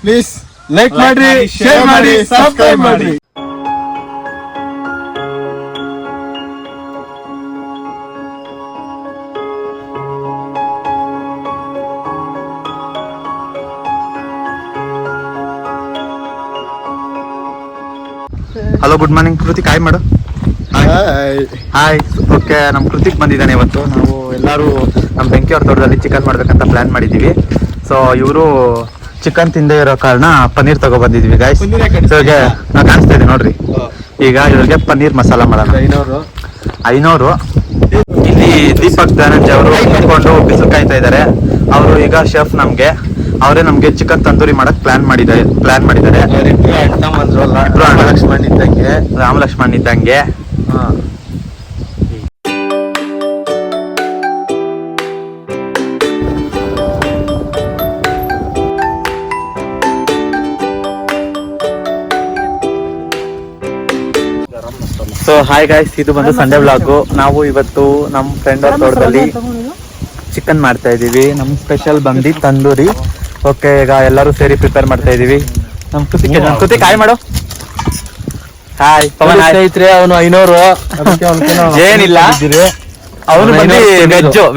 Please like ಮಾಡ್ರಿ, share ಮಾಡಿ, subscribe ಮಾಡ್ರಿ. Hello, good morning Krithik. Hi ಮಾಡು. ಹಾಯ್. ಓಕೆ, ನಮ್ಮ ಕೃತಿಕ್ ಬಂದಿದ್ದಾನೆ ಇವತ್ತು. ನಾವು ಎಲ್ಲರೂ ನಮ್ಮ ಬೆಂಕಿ ಅವ್ರ ತೋಟದಲ್ಲಿ ಚಿಕನ್ ಮಾಡ್ಬೇಕಂತ ಪ್ಲಾನ್ ಮಾಡಿದ್ದೀವಿ. ಸೊ ಇವರು ಚಿಕನ್ ತಿಂದೇ ಇರೋ ಕಾರಣ ಪನ್ನೀರ್ ತಗೋ ಬಂದಿದ್ವಿ ಗೈಸ್. ಇವ್ರಿಗೆ ನಾ ಕಾಣಿಸ್ತಾ ಇದೆ ನೋಡ್ರಿ. ಈಗ ಇವ್ರಿಗೆ ಪನ್ನೀರ್ ಮಸಾಲ ಮಾಡೋಣ. 500. ಇಲ್ಲಿ ದೀಪಕ್ ಧನಂಜಯ ಅವರು ಕುತ್ಕೊಂಡು ಬಿಸಿಲು ಕಾಯ್ತಾ ಇದ್ದಾರೆ. ಅವರು ಈಗ ಶೆಫ್. ಅವರೇ ನಮ್ಗೆ ಚಿಕನ್ ತಂದೂರಿ ಮಾಡಕ್ ಪ್ಲಾನ್ ಮಾಡಿದ್ದಾರೆ. ರಾಮ ಲಕ್ಷ್ಮಣ್ ಇದ್ದಂಗೆ. ಸೊ ಹಾಯ್ ಗಾಯ್ಸ್, ಇದು ಬಂದು ಸಂಡೇ ವ್ಲಾಗ್. ನಾವು ಇವತ್ತು ನಮ್ಮ ಫ್ರೆಂಡ್ ಅವ್ರ ತೋಟದಲ್ಲಿ ಚಿಕನ್ ಮಾಡ್ತಾ ಇದೀವಿ. ನಮ್ ಸ್ಪೆಷಲ್ ಬಂದು ತಂದೂರಿ. ಓಕೆ, ಈಗ ಎಲ್ಲರೂ ಸೇರಿ ಪ್ರಿಪೇರ್ ಮಾಡ್ತಾ ಇದೀವಿ. ನಮ್ ಕೃತಿಕ್ ಹಾಯ್ ಮಾಡು. ಹಾಯ್ ಪವನ್. ಸ್ನೇಹಿತರೆ, ಅವನು 500 ಏನಿಲ್ಲ, ಅವನು ಬಂದು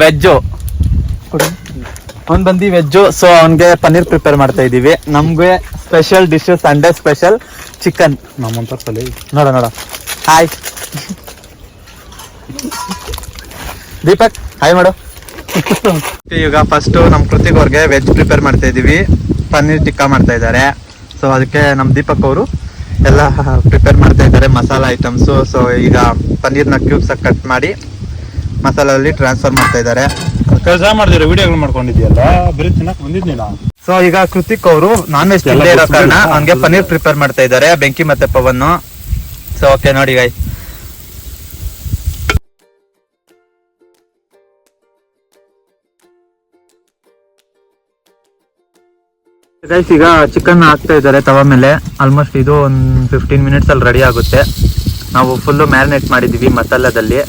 ವೆಜ್ಜು. ಅವ್ನು ಬಂದು ವೆಜ್ಜು. ಸೊ ಅವನ್ಗೆ ಪನ್ನೀರ್ ಪ್ರಿಪೇರ್ ಮಾಡ್ತಾ ಇದೀವಿ. ನಮ್ಗೆ special dish, Sunday special chicken. ನೋಡ. ಹಾಯ್ ದೀಪಕ್, ಹಾಯ್ ಮಾಡು. ಈಗ ಫಸ್ಟ್ ನಮ್ ಕೃತಿಕ್ ಅವ್ರಿಗೆ ವೆಜ್ ಪ್ರಿಪೇರ್ ಮಾಡ್ತಾ ಇದೀವಿ. ಪನ್ನೀರ್ ಟಿಕ್ಕಾ ಮಾಡ್ತಾ ಇದ್ದಾರೆ. ಸೊ ಅದಕ್ಕೆ ನಮ್ ದೀಪಕ್ ಅವರು ಎಲ್ಲ ಪ್ರಿಪೇರ್ ಮಾಡ್ತಾ ಇದ್ದಾರೆ, ಮಸಾಲಾ ಐಟಮ್ಸು. ಸೊ ಈಗ ಪನ್ನೀರ್ನ ಕ್ಯೂಬ್ಸ್ ಕಟ್ ಮಾಡಿ ಮಸಾಲಲ್ಲಿ ಟ್ರಾನ್ಸ್ಫರ್ ಮಾಡ್ತಾ ಇದ್ದಾರೆ. ಕೆಲಸ ಮಾಡಿದ್ರೆ ವಿಡಿಯೋಗಳು ಮಾಡ್ಕೊಂಡಿದ್ಯಲ್ಲ, ಬರೀ ತಿನ್ನಕ್ ಬಂದಿದ್ನಿಲ್ಲ. ಸೊ ಈಗ ಕೃತಿಕ್ ಅವರು ನಾನ್ ವೆಜ್ ತಿಂದೇ ಇರೋ ಕಾರಣ ಹಂಗೆ ಪನ್ನೀರ್ ಪ್ರಿಪೇರ್ ಮಾಡ್ತಾ ಇದ್ದಾರೆ, ಬೆಂಕಿ ಮತ್ತೆ ಪವನ್. ಸೊ ಓಕೆ ನೋಡಿ ಗೈಸ್. ಈಗ ಚಿಕನ್ ಹಾಕ್ತಾ ಇದ್ದಾರೆ ತವ ಮೇಲೆ. ಆಲ್ಮೋಸ್ಟ್ ಇದು ಒಂದು 15 ಮಿನಿಟ್ಸ್ ಅಲ್ಲಿ ರೆಡಿ ಆಗುತ್ತೆ. ನಾವು ಫುಲ್ಲು ಮ್ಯಾರಿನೇಟ್ ಮಾಡಿದೀವಿ ಮಸಾಲದಲ್ಲಿ.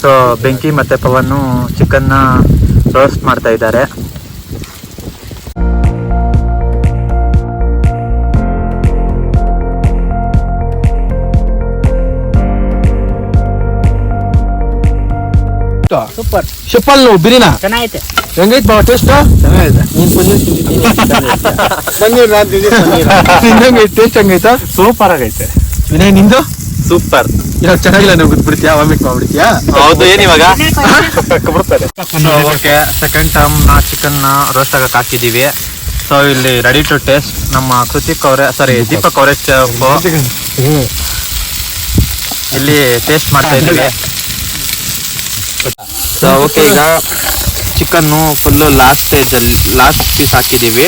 ಸೊ ಬೆಂಕಿ ಮತ್ತೆ ಪವನ್ ಚಿಕನ್ನ ರೋಸ್ಟ್ ಮಾಡ್ತಾ ಇದ್ದಾರೆ. ಸೂಪರ್. ಶಿಪ್ಪಲ್ ಬಿರಿನಾ ಚೆನ್ನಾಗೈತೆ. ಹೆಂಗೈತೆ ಬಾವ ಟೇಸ್ಟ್? ಚೆನ್ನಾಗೈತೆ. ಟೇಸ್ಟ್ ಹೆಂಗೈತ? ಸೂಪರ್ ಆಗೈತೆ. ವಿನಯ್ ನಿಂದು? ಸೂಪರ್. ಇವಾಗ ಚೆನ್ನಾಗಿಲ್ಲ, ನೀವು ಗುದ್ಬಿಡ್ತೀಯಾ, ವಾಮಿಟ್ ಮಾಡ್ಬಿಡ್ತೀಯಾ? ಹೌದು. ಏನಿವಾಗ ಓಕೆ, ಸೆಕೆಂಡ್ ಟೈಮ್ ನಾ ಚಿಕನ್ ರೋಸ್ಟ್ ಆಗಕ್ಕೆ ಹಾಕಿದೀವಿ. ಸೊ ಇಲ್ಲಿ ರೆಡಿ ಟು ಟೇಸ್ಟ್. ನಮ್ಮ ಕೃತಿಕ್ ಅವರೇ, ಸಾರಿ ದೀಪಕ್ ಅವರೇ ಇಲ್ಲಿ ಟೇಸ್ಟ್ ಮಾಡ್ತಾ ಇದ್ದೀವಿ. ಸೊ ಓಕೆ, ಈಗ ಚಿಕನ್ನು ಫುಲ್ಲು ಲಾಸ್ಟ್ ಪೀಸ್ ಹಾಕಿದ್ದೀವಿ.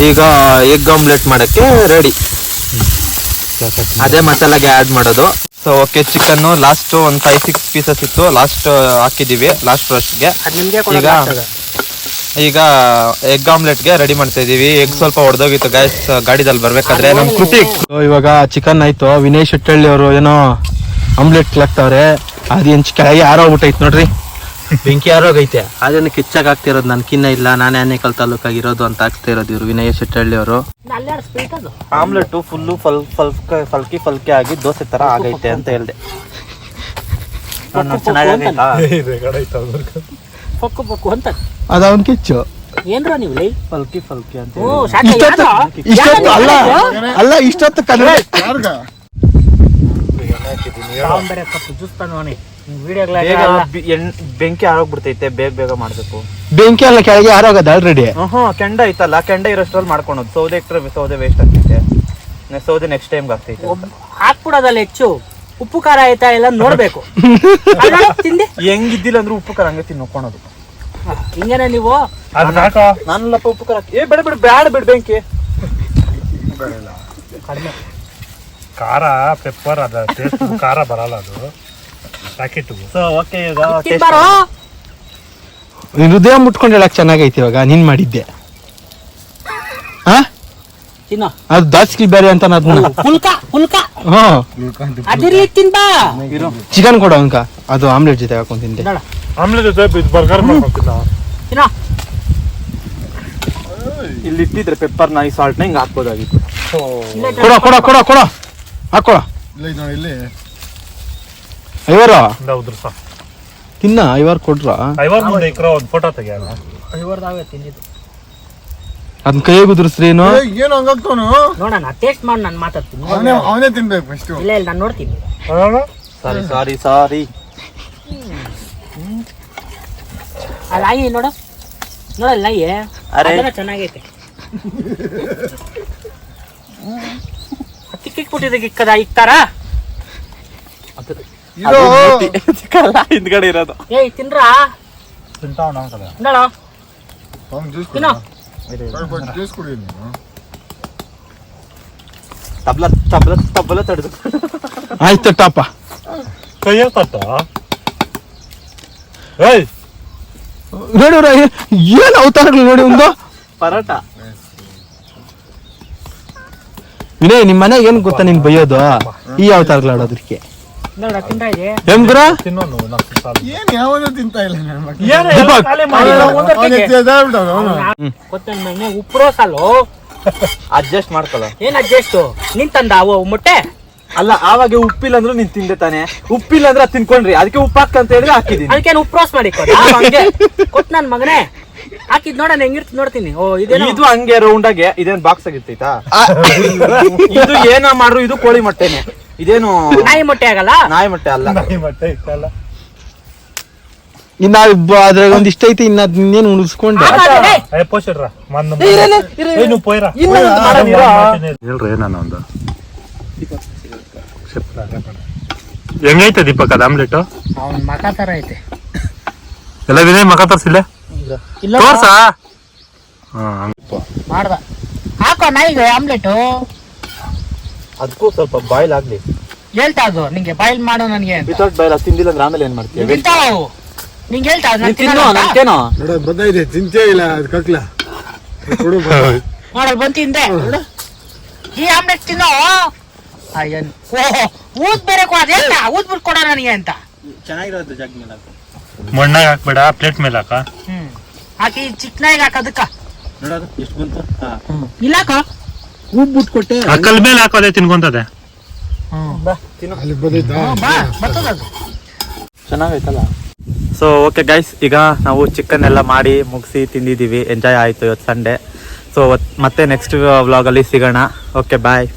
ಈಗ ಎಗ್ ಆಮ್ಲೆಟ್ ಮಾಡೋಕ್ಕೆ ರೆಡಿ. ಅದೇ ಮಸಾಲಾಗೆ ಆ್ಯಡ್ ಮಾಡೋದು. ಸೊ ಓಕೆ, ಚಿಕನ್ನು ಲಾಸ್ಟ್ ಒಂದು 5-6 ಪೀಸಸ್ ಇತ್ತು, ಲಾಸ್ಟ್ ಹಾಕಿದ್ದೀವಿ ಲಾಸ್ಟ್ ರೋಸ್ಟ್ಗೆ. ಈಗ ಎಗ್ ಆಮ್ಲೆಟ್ಗೆ ರೆಡಿ ಮಾಡ್ತಾ ಇದೀವಿ. ಎಗ್ ಸ್ವಲ್ಪ ಹೊಡೆದೋಗಿತ್ತು ಗೈಸ್ ಗಾಡಿದಲ್ಲಿ ಬರ್ಬೇಕಾದ್ರೆ. ನಮ್ ಕೃತಿಕ್ ಇವಾಗ ಚಿಕನ್ ಆಯ್ತು. ವಿನಯ್ ಶೆಟ್ಟಳ್ಳಿ ಅವರು ಏನೋ ಆಮ್ಲೆಟ್ ಹಾಕ್ತಾವ್ರೆ. ಅದೇನ್ ಕೆಳಗೆ ಆರೋಗ್ಬಿಟ್ಟೈತ್ ನೋಡ್ರಿ. ಬೆಂಕಿ ಆರೋಗೈತೆ. ಅದನ್ನ ಕಿಚ್ಚಾಗ ಆಗ್ತಿರೋದು ನನ್ಕಿನ್ನ ಇಲ್ಲ, ನಾನೇ ಆನೇಕಲ್ ತಾಲೂಕಾಗಿರೋದು ಅಂತ ಆಗ್ತಾ ಇರೋದು ಇವ್ರು ವಿನಯ ಶೆಟ್ಟಳ್ಳಿ ಅವರು. ಆಮ್ಲೆಟ್ ಫುಲ್ಲು ಫಲ್ಕಿ ಆಗಿ ದೋಸೆ ತರ ಆಗೈತೆ ಅಂತ ಹೇಳ್ದೆ. ಅದ ಅವ್ನ್ ಕಿಚ್ಚು. ಏನ್ರ ನೀವು ಫಲ್ಕಿ ಅಂತ ಅಲ್ಲ ಇಷ್ಟೊತ್ತು ಕನ್ನಡ ಬೆಂಕಿ ಆರೋಗ್ಬಿಡ್ತೈತೆ, ಬೇಗ ಮಾಡ್ಬೇಕು. ಬೆಂಕಿ ಎಲ್ಲ ಕೆಳಗೆ ಆರೋಗದ ಆಲ್ರೆಡಿ. ಕೆಂಡ ಐತಲ್ಲ, ಕೆಂಡ ಇರೋಷ್ಟ್ರಲ್ಲಿ ಮಾಡ್ಕೊಳೋದು. ಸೌದೆ ವೇಸ್ಟ್ ಆಗ್ತೈತೆ. ಸೌದೆ ನೆಕ್ಸ್ಟ್ ಟೈಮ್ ಆಗ್ತೈತೆ. ಹಾಕ್ಬಿಡೋದಲ್ಲ ಹೆಚ್ಚು ಉಪ್ಪು ಖಾರ ಆಯ್ತಾ ಎಲ್ಲ ನೋಡ್ಬೇಕು. ತಿಂದೆ ಹೆಂಗಿದ್ದಿಲ್ಲ ಅಂದ್ರೆ ಉಪ್ಪು ಖಾರ ಹಂಗೆ ತಿನ್ನೋದು. ಹಿಂಗೇನ ನೀವು? ನಾನಲ್ಲಪ್ಪ ಉಪ್ಪು ಖಾರ. ಬ್ಯಾಡ ಬಿಡ್ ಬೆಂಕಿ. ಕಡಿಮೆ ಖಾರ ಪೆಪ್ಪರ್ ಅದ ಟೇಸ್ಟ್ ಖಾರ ಬರಲ್ಲ, ಅದು ಪ್ಯಾಕೆಟ್. ಸೊ ಓಕೆ, ಹೃದಯ ಮುಟ್ಕೊಂಡು ಹೇಳಕ್ ಚೆನ್ನಾಗೈತಿ. ಇವಾಗ ನೀನ್ ಮಾಡಿದ್ದೆ ಅದು ದಾಸ್ಕಿ ಬೇರೆ ಅಂತ ಚಿಕನ್ ಕೊಡ ಅಂಕ. ಅದು ಆಮ್ಲೆಟ್ ಜೊತೆ ಹಾಕೊಂಡ್ ತಿಂದೆ. ಆಮ್ಲೆಟ್ ಜೊತೆ ಬರ್ಗರ್ ಮಾಡ್ಕೊಂತಿದ್ದ. ಇಲ್ಲಿ ಇಟ್ಟಿದ್ರೆ ಪೆಪ್ಪರ್ನ ಈ ಸಾಲ್ಟ್ನ ಹಿಂಗೆ ಹಾಕ್ಬೋದಾಗಿತ್ತು. ಕೊಡ ಕೊಡ ಕೊಡ ಕೊಡ ಹಾಕೊಳ ಐವಾರ ತಿನ್ನ ಐವಾರ ಕೊಡ್ರ ಫೋಟೋ ತೆಗಿಯಲ್ಲ. ಐವರ್ದಾವೆ ತಿಂದಿದ್ದು. ಅದನ್ನ ಕೈಯಾಗ ಉದುರಿಸ್ರಿ ಏನು ಏನು ಹಂಗಾಗ್ತಾನು ನೋಡೋಣ ಟೇಸ್ಟ್ ಮಾಡಿ ನಾನು ಮಾತಾಡ್ತೀನಿ. ಅವನೇ ತಿನ್ಬೇಕು ಫಸ್ಟ್. ಇಲ್ಲ ಇಲ್ಲ ನಾನು ನೋಡ್ತೀನಿ. ಸಾರಿ ಆ ನಾಯಿ ನೋಡ ನೋಡಲ್ಲ ನಾಯಿ ಅದೆಲ್ಲ ಚೆನ್ನಾಗೈತೆ. ತಿಕ್ಕಿಕ್ಬಿಟ್ಟಿದೆ ಇಕ್ಕದ ಇಕ್ತಾರ ಹಿಂದ್ಗಡೆ ಇರೋದು. ಏಯ್ ತಿನ್ರಾ ತಿನ್ನೋಣ ತಿನ್ನೋ. ಜ್ಯೂಸ್ ಕುಡಿ ನೀನು. ತಬ್ಬಲ ತಡೆದು ಆಯ್ತು ಟಾಪ ಕೈಯ ತಟ್ಟ ನೋಡಿ ಏನ್ ಅವತಾರಗಳು ನೋಡಿ ಒಂದು ಪರೋಟ. ವಿನಯ್ ನಿಮ್ ಮನೆಗೆ ಏನ್ ಗೊತ್ತಾ ನಿನ್ ಬೈಯೋದು ಈ ಅವತಾರಗಳು ಆಡೋದಕ್ಕೆ ನೋಡ ತಿಂತಾ ಇದೆ. ಏನ್ ಗುರ ತಿನ್ನೋನು ಏನ್ ಯಾವನು ತಿಂತ ಇಲ್ಲ ನನ್ನ ಮಗ. ಗೊತ್ತ ಉಪ್ಪು ಸಾಲು ಅಡ್ಜಸ್ಟ್ ಮಾಡ್ಕೊಳ್ಳೋ. ಏನ್ ಅಡ್ಜಸ್ಟ್ ನಿನ್ ತಂದ ಅವು ಮೊಟ್ಟೆ ಅಲ್ಲ ಆವಾಗ ಉಪ್ಪಿಲ್ಲ ಅಂದ್ರೂ ನೀನ್ ತಿಂದೆ ತಾನೆ. ಉಪ್ಪಿಲ್ಲ ಅಂದ್ರೆ ಅದ್ ತಿನ್ಕೊಂಡ್ರಿ, ಅದಕ್ಕೆ ಉಪ್ಪು ಹಾಕಂತ ಹೇಳಿದ್ರೆ ಹಾಕಿದೀನಿ. ಅದಕ್ಕೆ ಉಪ್ಪು ರೋಸ್ ಮಾಡಿ ಕೊಟ್ ನನ್ ಮಗನೇ ಹಾಕಿದ್ ನೋಡ ಹೆಂಗಿರ್ತ ನೋಡ್ತೀನಿ. ಓ ಇದೇನು ಇದು ಹಂಗೆ ರೌಂಡ್ ಆಗಿ ಇದೇನ್ ಬಾಕ್ಸ್ ಆಗಿರ್ತೈತಾ? ಇದು ಏನ ಮಾಡ್ರು ಇದು ಕೋಳಿ ಮೊಟ್ಟೆನೆ. ಇದೇನು ನಾಯಿ ಮೊಟ್ಟೆ ಆಗಲ್ಲ. ನಾಯಿ ಮೊಟ್ಟೆ ಅಲ್ಲ. ಮತ್ತೆ ಇತ್ತಲ್ಲ ಇನ್ನ ಅದ್ರಾಗ ಒಂದ್ ಇಷ್ಟ ಐತಿ ಇನ್ನ ಇನ್ನೇನು ಉಳಿಸ್ಕೊಂಡೆ ಪೋಷಡ್ರ ಏನು ಪೋಯ್ರ ಹೇಳ್ರಿ ನಾನು ಒಂದು ಹೆಂಗೈತೆ ದೀಪಕ್ ಅದ ಆಮ್ಲೆಟ್? ಅವ್ನ ಮಕ ತರ ಐತೆ. ಎಲ್ಲ ವಿನಯ್ ಮಕ ತರ್ಸಿಲ್ಲ ಇಲ್ಲ ತೋರ್ಸ ಮಾಡ್ದ ಹಾಕೋ ನಾಯಿಗೆ ಆಮ್ಲೆಟ್. ಅದಕ್ಕೂ ಸ್ವಲ್ಪ ಬಾಯ್ಲ್ ಆಗ್ಲಿ. ಹೇಳ್ತಾ ಅದು ನಿಂಗೆ ಬಾಯ್ಲ್ ಮಾಡು ನನಗೆ ವಿತೌಟ್ ಬಾಯ್ಲ್ ಅದು ತಿಂದಿಲ್ಲ ಅಂದ್ರೆ ಆಮೇಲೆ ಏನ್ ಮಾಡ್ತೀವಿ? ತಿಂತಾವು ನಿಂಗೆ ಹೇಳ್ತಾ ತಿನ್ನು ನನ್ಕೇನೋ ನೋಡ ಬಂದೈತೆ ತಿಂತೇ ಇಲ್ಲ ಅದು ಕಕ್ಲ ಕೊಡು ಮಾಡಲ್ ಬಂದ್ ತಿಂದೆ ಈ ಆಮ್ಲೆಟ್ ತಿನ್ನೋ. ಅಯ್ಯನ್ ಊದ್ ಬೇರೆ ಕೊಡ ಊದ್ ಬಿಟ್ಟು ಕೊಡ ನನಗೆ ಅಂತ. ಚೆನ್ನಾಗಿರೋದು ಜಗ್ ಮೇಲೆ ಮಣ್ಣಾಗ ಹಾಕ್ಬೇಡ, ಪ್ಲೇಟ್ ಮೇಲೆ ಹಾಕ. ಹಾಕಿ ಚಿಕ್ಕ ನಾಯಿಗೆ ಹಾಕೋದಕ್ಕ ನೋಡೋದು ಎಷ್ಟು ಬಂತು. ಇಲ್ಲಾಕ ಉಪ್ಪು ಬಿಟ್ಟು ಕೊಟ್ಟೆ ಕಲ್ ಮೇಲೆ ಹಾಕೋದೆ ತಿನ್ಕೊಂತದೆ. ಅಲ್ಲಿ ಬಂದೈತಾ ಬರ್ತದ ಅದು ಚೆನ್ನಾಗೈತಲ್ಲ. ಸೊ ಓಕೆ ಗೈಸ್, ಈಗ ನಾವು ಚಿಕನ್ ಎಲ್ಲ ಮಾಡಿ ಮುಗಿಸಿ ತಿಂದಿದ್ದೀವಿ. ಎಂಜಾಯ್ ಆಯಿತು ಇವತ್ತು ಸಂಡೇ. ಸೊ ಮತ್ತೆ ನೆಕ್ಸ್ಟ್ ವ್ಲಾಗಲ್ಲಿ ಸಿಗೋಣ. ಓಕೆ ಬಾಯ್.